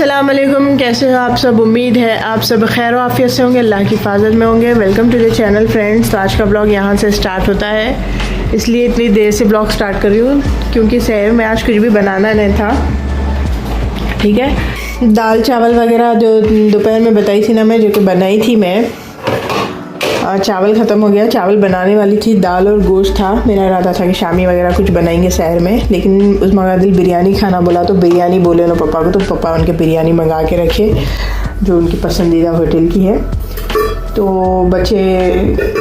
अस्सलाम वालेकुम, कैसे हो आप सब। उम्मीद है आप सब खैर आफियत से होंगे, अल्लाह की हिफाजत में होंगे। Welcome to the channel friends. तो आज का ब्लॉग यहाँ से स्टार्ट होता है, इसलिए इतनी देर से ब्लॉग स्टार्ट कर रही हूँ क्योंकि शहर में आज कुछ भी बनाना नहीं था। ठीक है, दाल चावल वगैरह जो दोपहर में बताई थी ना मैं, जो कि बनाई थी मैं, चावल ख़त्म हो गया। चावल बनाने वाली थी, दाल और गोश्त था। मेरा इरादा था कि शामी वगैरह कुछ बनाएंगे शहर में, लेकिन उस दिल बिरयानी खाना बोला तो बिरयानी बोले ना पापा को, तो पापा उनके बिरयानी मंगा के रखे जो उनकी पसंदीदा होटल की है। तो बच्चे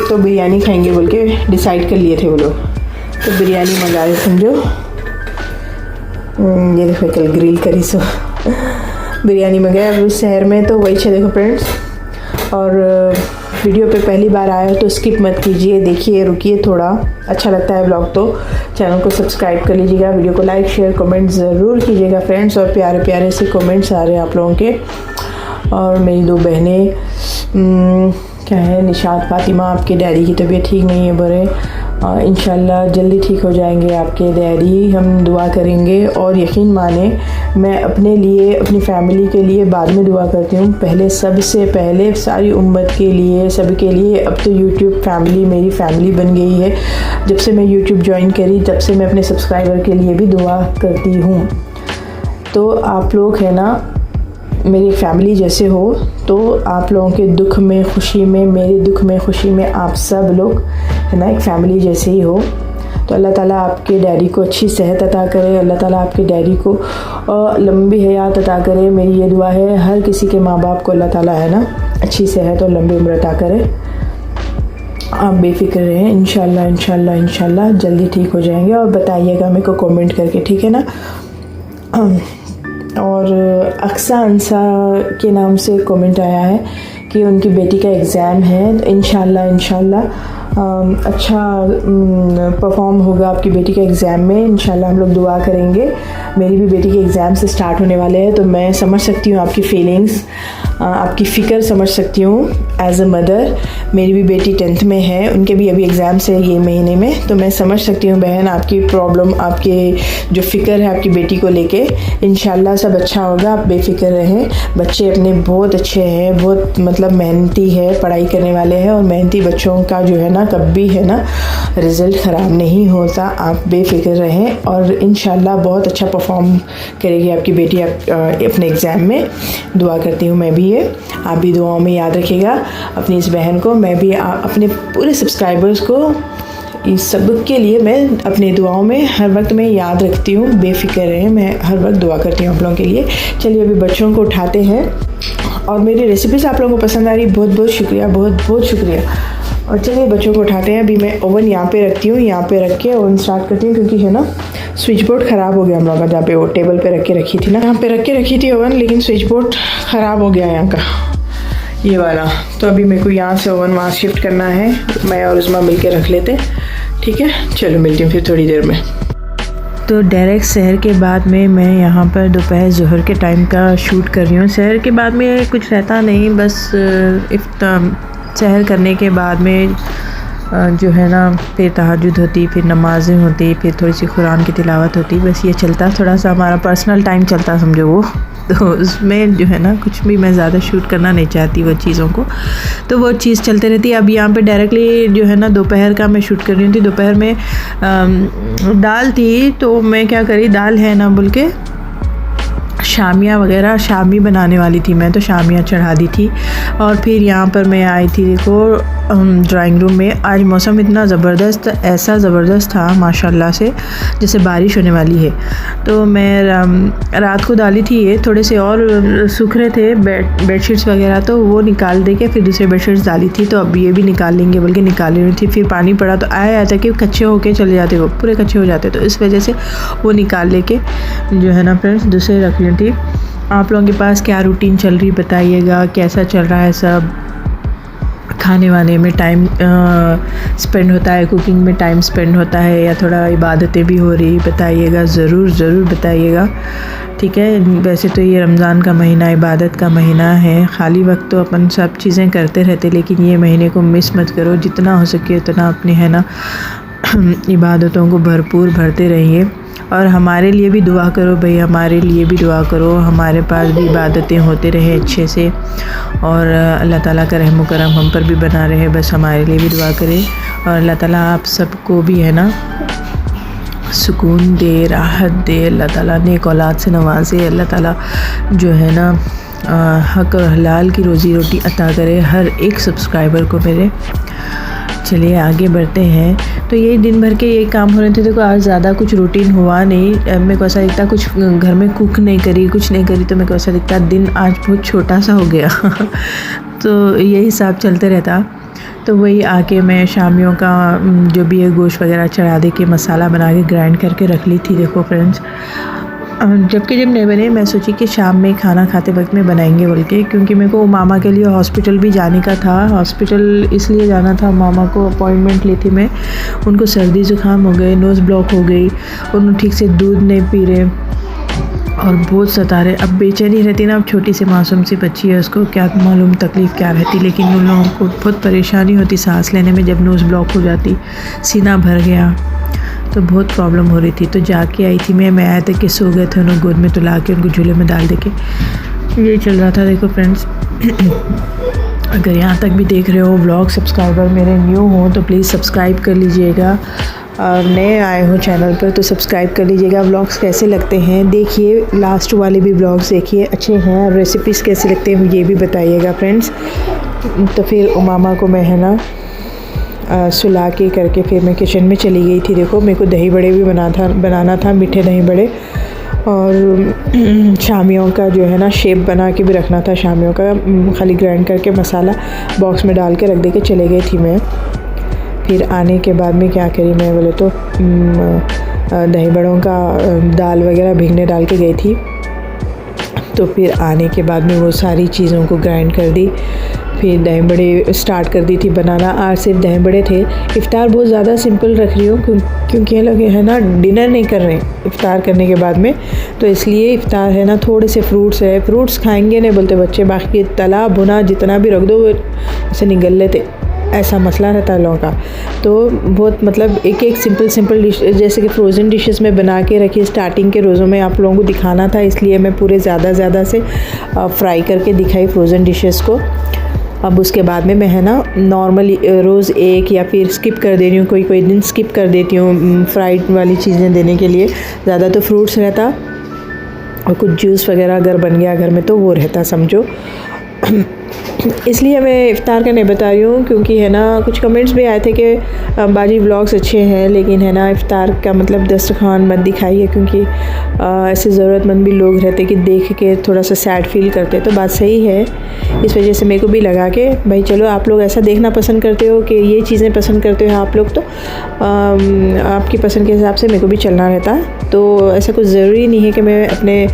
तो बिरयानी खाएंगे बोल के डिसाइड कर लिए थे वो लोग, तो बिरयानी मंगा रहे समझो। ये देखो कल ग्रिल करी सो बिरयानी मंगाया अब शहर में। तो वही है देखो फ्रेंड्स, और वीडियो पे पहली बार आए हो तो स्किप मत कीजिए, देखिए रुकिए, थोड़ा अच्छा लगता है ब्लॉग तो चैनल को सब्सक्राइब कर लीजिएगा, वीडियो को लाइक शेयर कमेंट ज़रूर कीजिएगा फ्रेंड्स। और प्यारे प्यारे से कमेंट्स आ रहे हैं आप लोगों के। और मेरी दो बहनें क्या है, निशात फातिमा, आपके डैडी की तबीयत ठीक नहीं है बोले, इंशाल्लाह जल्दी ठीक हो जाएंगे आपके डैडी, हम दुआ करेंगे। और यकीन माने मैं अपने लिए, अपनी फैमिली के लिए बाद में दुआ करती हूँ, पहले सबसे पहले सारी उम्मत के लिए, सबके लिए। अब तो यूट्यूब फैमिली मेरी फैमिली बन गई है। जब से मैं यूट्यूब ज्वाइन करी तब से मैं अपने सब्सक्राइबर के लिए भी दुआ करती हूँ। तो आप लोग है ना मेरी फैमिली जैसे हो, तो आप लोगों के दुख में खुशी में, मेरे दुख में खुशी में आप सब लोग है ना एक फैमिली जैसे ही हो। तो अल्लाह ताला आपके डैडी को अच्छी सेहत अता करे, अल्लाह ताला आपके डैडी को लंबी हयात अता करे। मेरी ये दुआ है, हर किसी के माँ बाप को अल्लाह ताला है ना अच्छी सेहत और लंबी उम्र अता करे। आप बेफिक्र रहें, इंशाल्लाह इंशाल्लाह इंशाल्लाह जल्दी ठीक हो जाएंगे। और बताइएगा मेरे को कमेंट करके, ठीक है ना। और अक्सा अंसा के नाम से कमेंट आया है कि उनकी बेटी का एग्ज़ाम है, तो इंशाल्लाह अच्छा परफॉर्म होगा आपकी बेटी के एग्ज़ाम में, इंशाल्लाह हम लोग दुआ करेंगे। मेरी भी बेटी के एग्ज़ाम से स्टार्ट होने वाले हैं, तो मैं समझ सकती हूँ आपकी फीलिंग्स, आपकी फ़िक्र समझ सकती हूँ एज़ अ मदर। मेरी भी बेटी 10th में है, उनके भी अभी एग्ज़ाम्स है ये महीने में, तो मैं समझ सकती हूँ बहन आपकी प्रॉब्लम, आपके जो फ़िक्र है आपकी बेटी को लेके। इंशाल्लाह सब अच्छा होगा, आप बेफिक्र रहें। बच्चे अपने बहुत अच्छे हैं, बहुत मतलब मेहनती है, पढ़ाई करने वाले हैं, और मेहनती बच्चों का जो है ना कभी है ना रिज़ल्ट ख़राब नहीं होता। आप बेफिक्र रहें और इंशाल्लाह बहुत अच्छा परफॉर्म करेगी आपकी बेटी अपने एग्ज़ाम में। दुआ करती हूँ मैं भी ये, आप भी दुआओं में याद रखिएगा अपनी इस बहन को। मैं भी अपने पूरे सब्सक्राइबर्स को, इस सब के लिए मैं अपनी दुआओं में हर वक्त मैं याद रखती हूँ। बेफिक्र रहें, मैं हर वक्त दुआ करती हूँ आप लोगों के लिए। चलिए अभी बच्चों को उठाते हैं। और मेरी रेसिपीज़ आप लोगों को पसंद आ रही, बहुत बहुत शुक्रिया, बहुत बहुत शुक्रिया। और चलिए बच्चों को उठाते हैं। अभी मैं ओवन यहाँ पे रखती हूँ, यहाँ पे रख के ओवन स्टार्ट करती हूँ, क्योंकि है ना स्विच बोर्ड ख़राब हो गया हम लोगों का, जहाँ पे वो टेबल पे रख के रखी थी ना, यहाँ पे रख के रखी थी ओवन, लेकिन स्विच बोर्ड ख़राब हो गया यहाँ का ये वाला। तो अभी मेरे को यहाँ से ओवन वहाँ शिफ्ट करना है, मैं और उस्मा मिल के रख लेते, ठीक है। चलो मिलती हूँ फिर थोड़ी देर में। तो डायरेक्ट शहर के बाद में मैं यहाँ पर दोपहर ज़ोहर के टाइम का शूट कर रही हूँ। शहर के बाद में कुछ रहता नहीं, बस सहर करने के बाद में जो है ना फिर तहज्जुद होती, फिर नमाज़ें होती, फिर थोड़ी सी कुरान की तिलावत होती, बस ये चलता, थोड़ा सा हमारा पर्सनल टाइम चलता समझो वो। तो उसमें जो है ना कुछ भी मैं ज़्यादा शूट करना नहीं चाहती वो चीज़ों को, तो वो चीज़ चलते रहती है। अब यहाँ पे डायरेक्टली जो है ना दोपहर का मैं शूट कर रही थी। दोपहर में दाल थी, तो मैं क्या करी, दाल है ना बोल के शामिया वगैरह, शामी बनाने वाली थी मैं, तो शामिया चढ़ा दी थी। और फिर यहाँ पर मैं आई थी देखो ड्राइंग रूम में। आज मौसम इतना ज़बरदस्त, ऐसा ज़बरदस्त था माशाल्लाह से, जैसे बारिश होने वाली है। तो मैं रात को डाली थी, ये थोड़े से और सूख रहे थे बेडशीट्स वगैरह, तो वो निकाल दे के फिर दूसरे बेडशीट्स डाली थी। तो अब ये भी निकाल लेंगे बोल के निकाल रही थी। फिर पानी पड़ा तो आया था कि कच्चे होके चले जाते, वो पूरे कच्चे हो जाते, तो इस वजह से वो निकाल लेके जो है ना फ्रेंड्स दूसरे रख रही थी। आप लोगों के पास क्या रूटीन चल रही बताइएगा, कैसा चल रहा है सब। खाने वाने में टाइम स्पेंड होता है, कुकिंग में टाइम स्पेंड होता है, या थोड़ा इबादतें भी हो रही, बताइएगा, ज़रूर ज़रूर बताइएगा, ठीक है। वैसे तो ये रमज़ान का महीना इबादत का महीना है, खाली वक्त तो अपन सब चीज़ें करते रहते, लेकिन ये महीने को मिस मत करो, जितना हो सके उतना अपने है ना इबादतों को भरपूर भरते रहिए। और हमारे लिए भी दुआ करो भाई, हमारे लिए भी दुआ करो, हमारे पास भी इबादतें होते रहे अच्छे से, और अल्लाह ताला का रहम करम हम पर भी बना रहे, बस हमारे लिए भी दुआ करें। और अल्लाह ताला आप सबको भी है ना सुकून दे, राहत दे, अल्लाह ताला नेक औलाद से नवाजे, अल्लाह ताला जो है ना हक और हलाल की रोज़ी रोटी अता करे हर एक सब्सक्राइबर को मेरे। चलिए आगे बढ़ते हैं। तो यही दिन भर के ये काम हो रहे थे। देखो आज ज़्यादा कुछ रूटीन हुआ नहीं, मेरे को ऐसा दिखता कुछ घर में कुक नहीं करी, कुछ नहीं करी, तो मेरे को ऐसा दिखता दिन आज बहुत छोटा सा हो गया तो यही हिसाब चलते रहता। तो वही आके मैं शामियों का जो भी है गोश्त वगैरह चढ़ा दे के मसाला बना के ग्राइंड करके रख ली थी। देखो फ्रेंड्स, जबकि जब नहीं बने मैं सोची कि शाम में खाना खाते वक्त में बनाएंगे बोल के, क्योंकि मेरे को मामा के लिए हॉस्पिटल भी जाने का था। हॉस्पिटल इसलिए जाना था, मामा को अपॉइंटमेंट ली थी मैं, उनको सर्दी ज़ुकाम हो गए, नोज़ ब्लॉक हो गई, उन्होंने ठीक से दूध नहीं पी रहे और बहुत सता रहे। अब बेचैनी रहती ना, अब छोटी सी मासूम सी बच्ची है, उसको क्या मालूम तकलीफ़ क्या रहती, लेकिन उन लोगों को बहुत परेशानी होती सांस लेने में जब नोज़ ब्लॉक हो जाती, सीना भर गया तो बहुत प्रॉब्लम हो रही थी। तो जाके आई थी मैं आया था कि सो गए थे उन्होंने गोद में, तो ला के उनको झूले में डाल दे के ये चल रहा था। देखो फ्रेंड्स अगर यहाँ तक भी देख रहे हो व्लॉग, सब्सक्राइबर मेरे न्यू हो तो प्लीज़ सब्सक्राइब कर लीजिएगा, और नए आए हो चैनल पर तो सब्सक्राइब कर लीजिएगा। व्लॉग्स कैसे लगते हैं देखिए, लास्ट वाले भी व्लॉग्स देखिए, अच्छे हैं। और रेसिपीज़ कैसे लगते हैं ये भी बताइएगा फ्रेंड्स। तो फिर उमामा को मैं है ना सुला के करके फिर मैं किचन में चली गई थी। देखो मेरे को दही बड़े भी बनाना था, मीठे दही बड़े, और शामियों का जो है ना शेप बना के भी रखना था। शामियों का खाली ग्राइंड करके मसाला बॉक्स में डाल के रख दे के चले गई थी मैं। फिर आने के बाद में क्या करी मैं बोले तो दही बड़ों का दाल वगैरह भीगने डाल के गई थी। तो फिर आने के बाद में वो सारी चीज़ों को ग्राइंड कर दी, फिर दही बड़े स्टार्ट कर दी थी बनाना। आज सिर्फ दही बड़े थे। इफ़्तार बहुत ज़्यादा सिंपल रख रही हूँ क्योंकि ये लोग है ना डिनर नहीं कर रहे हैं इफ़्तार करने के बाद में, तो इसलिए इफ़्तार है ना थोड़े से फ्रूट्स है, फ्रूट्स खाएंगे नहीं बोलते बच्चे, बाकी तला भुना जितना भी रख दो वो ऐसे निगल लेते, ऐसा मसला रहता है लोगों का। तो बहुत मतलब एक सिंपल डिश जैसे कि फ्रोज़न डिशेस में बना के रखी स्टार्टिंग के रोज़ों में आप लोगों को दिखाना था, इसलिए मैं पूरे ज़्यादा से फ्राई करके दिखाई फ्रोज़न डिशेस को। अब उसके बाद में मैं है ना नॉर्मली रोज़ एक या फिर स्किप कर दे रही हूँ, कोई दिन स्किप कर देती हूँ फ्राइड वाली चीज़ें देने के लिए। ज़्यादा तो फ्रूट्स रहता और कुछ जूस वगैरह अगर बन गया घर में तो वो रहता समझो। इसलिए मैं इफ़्तार का नहीं बता रही हूँ क्योंकि है ना कुछ कमेंट्स भी आए थे कि बाजी व्लॉग्स अच्छे हैं लेकिन है ना इफ़्तार का मतलब दस्तरखान मत दिखाइए, क्योंकि ऐसे ज़रूरतमंद भी लोग रहते कि देख के थोड़ा सा सैड फील करते। तो बात सही है, इस वजह से मेरे को भी लगा कि भाई चलो आप लोग ऐसा देखना पसंद करते हो कि ये चीज़ें पसंद करते हो आप लोग, तो आपकी पसंद के हिसाब से मेरे को भी चलना रहता है। तो ऐसा कुछ ज़रूरी नहीं है कि मैं अपने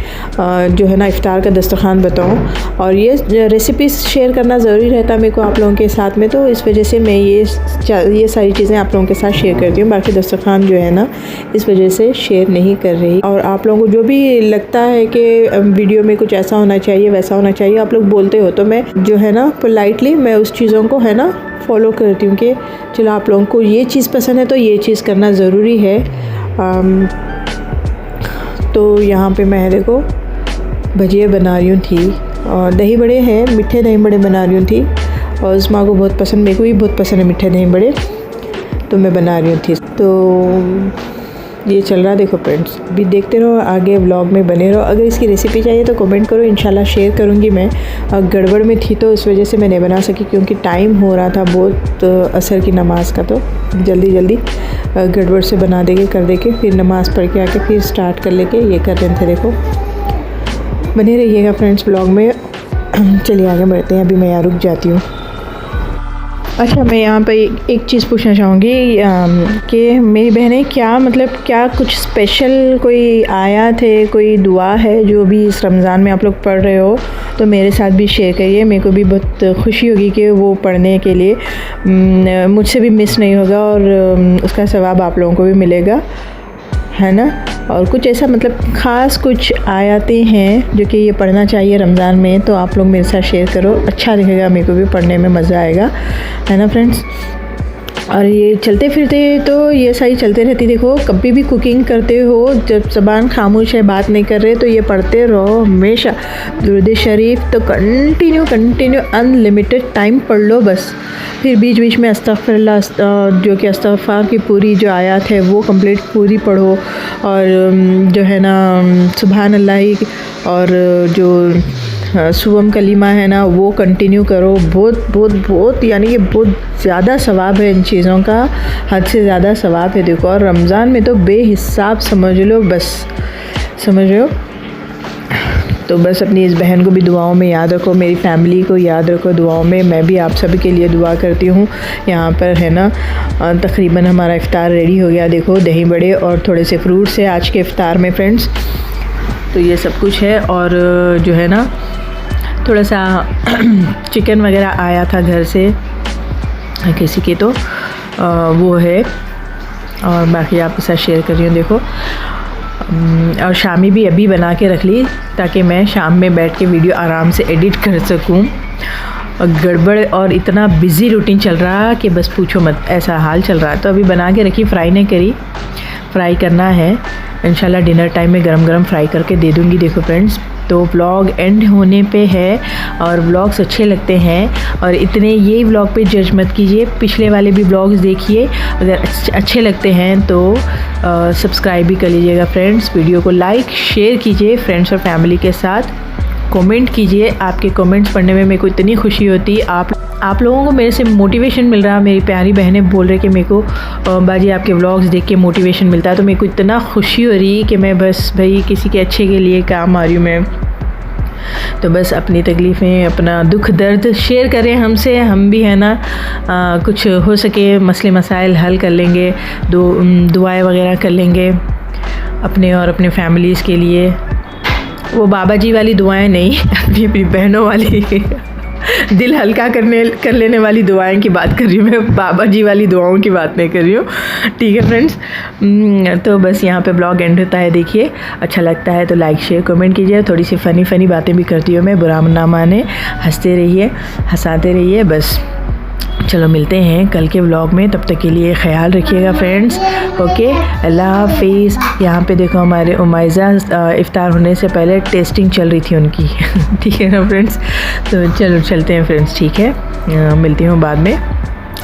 जो है ना इफ़्तार का दस्तरखान बताऊँ, और ये रेसिपीज़ शेयर करना ज़रूरी रहता मेरे को आप लोगों के साथ में, तो इस वजह से मैं ये सारी चीज़ें आप लोगों के साथ शेयर करती हूँ। बाकी दस्तरखान जो है ना इस वजह से शेयर नहीं कर रही। और आप लोगों को जो भी लगता है कि वीडियो में कुछ ऐसा होना चाहिए वैसा होना चाहिए, आप लोग बोलते हो तो मैं जो है ना पोलाइटली मैं उस चीज़ों को है ना फॉलो करती हूँ कि चलो आप लोगों को ये चीज़ पसंद है तो ये चीज़ करना ज़रूरी है। तो यहाँ पे मैं देखो भजिया बना रही हूँ थी, और दही बड़े हैं, मीठे दही बड़े बना रही हूँ थी, और उस माँ को बहुत पसंद, मेरे को भी बहुत पसंद है मीठे दही बड़े, तो मैं बना रही हूँ थी। तो ये चल रहा है देखो फ्रेंड्स, अभी देखते रहो आगे व्लॉग में बने रहो। अगर इसकी रेसिपी चाहिए तो कमेंट करो, इंशाल्लाह शेयर करूँगी मैं। गड़बड़ में थी तो उस वजह से मैं नहीं बना सकी क्योंकि टाइम हो रहा था बहुत असर की नमाज का, तो जल्दी गड़बड़ से बना देके कर दे के फिर नमाज़ पढ़ के आके फिर स्टार्ट कर लेके ये कर रहे थे। देखो बने रहिएगा फ्रेंड्स ब्लॉग में। चलिए आगे बढ़ते हैं, अभी मैं यहाँ रुक जाती हूँ। अच्छा मैं यहाँ पे एक चीज़ पूछना चाहूँगी कि मेरी बहनें क्या कुछ स्पेशल कोई आया थे, कोई दुआ है जो भी इस रमज़ान में आप लोग पढ़ रहे हो तो मेरे साथ भी शेयर करिए, मेरे को भी बहुत खुशी होगी कि वो पढ़ने के लिए मुझसे भी मिस नहीं होगा और उसका सवाब आप लोगों को भी मिलेगा, है ना। और कुछ ऐसा मतलब ख़ास कुछ आयतें हैं जो कि ये पढ़ना चाहिए रमज़ान में, तो आप लोग मेरे साथ शेयर करो, अच्छा रहेगा, मेरे को भी पढ़ने में मज़ा आएगा, है ना फ्रेंड्स। और ये चलते फिरते तो ये सारी चलते रहती। देखो कभी भी कुकिंग करते हो, जब ज़बान खामोश है, बात नहीं कर रहे, तो ये पढ़ते रहो हमेशा दुरूद शरीफ। तो कंटिन्यू अनलिमिटेड टाइम पढ़ लो बस। फिर बीच बीच में अस्तगफिरुल्लाह, जो कि अस्तगफार की पूरी जो आयत है वो कंप्लीट पूरी पढ़ो। और जो है ना सुभान अल्लाह, और जो सुबम कलीमा है ना वो कंटिन्यू करो। बहुत यानी कि बहुत ज़्यादा सवाब है इन चीज़ों का, हद से ज़्यादा सवाब है। देखो, और रमज़ान में तो बेहिसाब समझ लो, बस समझ रहे हो। तो बस अपनी इस बहन को भी दुआओं में याद रखो, मेरी फैमिली को याद रखो दुआओं में। मैं भी आप सभी के लिए दुआ करती हूँ। यहाँ पर है ना तकरीबन हमारा इफ़्तार रेडी हो गया। देखो दही बड़े और थोड़े से फ्रूट्स है आज के इफ़्तार में फ्रेंड्स। तो ये सब कुछ है। और जो है ना थोड़ा सा चिकन वगैरह आया था घर से किसी के, तो वो है। और बाकी आपके साथ शेयर कर रही हूँ। देखो और शामी भी अभी बना के रख ली ताकि मैं शाम में बैठ के वीडियो आराम से एडिट कर सकूँ। और गड़बड़ और इतना बिज़ी रूटीन चल रहा कि बस पूछो मत, ऐसा हाल चल रहा। तो अभी बना के रखी, फ्राई नहीं करी, फ्राई करना है इंशाल्लाह। डिनर टाइम में गरम गरम फ्राई करके दे दूँगी। देखो फ्रेंड्स, तो व्लॉग एंड होने पे है। और व्लॉग्स अच्छे लगते हैं, और इतने ये व्लॉग पे जज मत कीजिए, पिछले वाले भी व्लॉग्स देखिए। अगर अच्छे लगते हैं तो सब्सक्राइब भी कर लीजिएगा फ्रेंड्स। वीडियो को लाइक शेयर कीजिए फ्रेंड्स और फैमिली के साथ। कमेंट कीजिए, आपके कमेंट्स पढ़ने में मेरे को इतनी खुशी होती है। आप लोगों को मेरे से मोटिवेशन मिल रहा है। मेरी प्यारी बहनें बोल रहे कि मेरे को बाजी आपके व्लॉग्स देख के मोटिवेशन मिलता है। तो मेरे को इतना खुशी हो रही कि मैं बस भाई किसी के अच्छे के लिए काम आ रही हूँ मैं। तो बस अपनी तकलीफ़ें, अपना दुख दर्द शेयर करें हमसे, हम भी है ना कुछ हो सके मसले मसाइल हल कर लेंगे, दुआएं वगैरह कर लेंगे अपने और अपने फैमिलीज़ के लिए। वो बाबा जी वाली दुआएं नहीं, अपनी बहनों वाली दिल हल्का कर लेने वाली दुआएं की बात कर रही हूँ मैं, बाबा जी वाली दुआओं की बात नहीं कर रही हूँ। ठीक है फ्रेंड्स, तो बस यहाँ पे ब्लॉग एंड होता है। देखिए अच्छा लगता है तो लाइक शेयर कमेंट कीजिए। थोड़ी सी फ़नी बातें भी करती हूँ मैं, बुरा ना माने, हंसते रहिए, हंसाते रहिए बस। चलो मिलते हैं कल के व्लॉग में, तब तक के लिए ख्याल रखिएगा फ्रेंड्स। ओके, अल्लाह हाफिज़। यहाँ पे देखो हमारे उमाइज़ा इफ़्तार होने से पहले टेस्टिंग चल रही थी उनकी ठीक है ना फ्रेंड्स। तो चलो चलते हैं फ्रेंड्स, ठीक है, मिलती हूँ बाद में।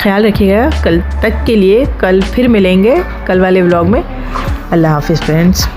ख्याल रखिएगा कल तक के लिए, कल फिर मिलेंगे कल वाले व्लॉग में। अल्लाह हाफिज़ फ्रेंड्स।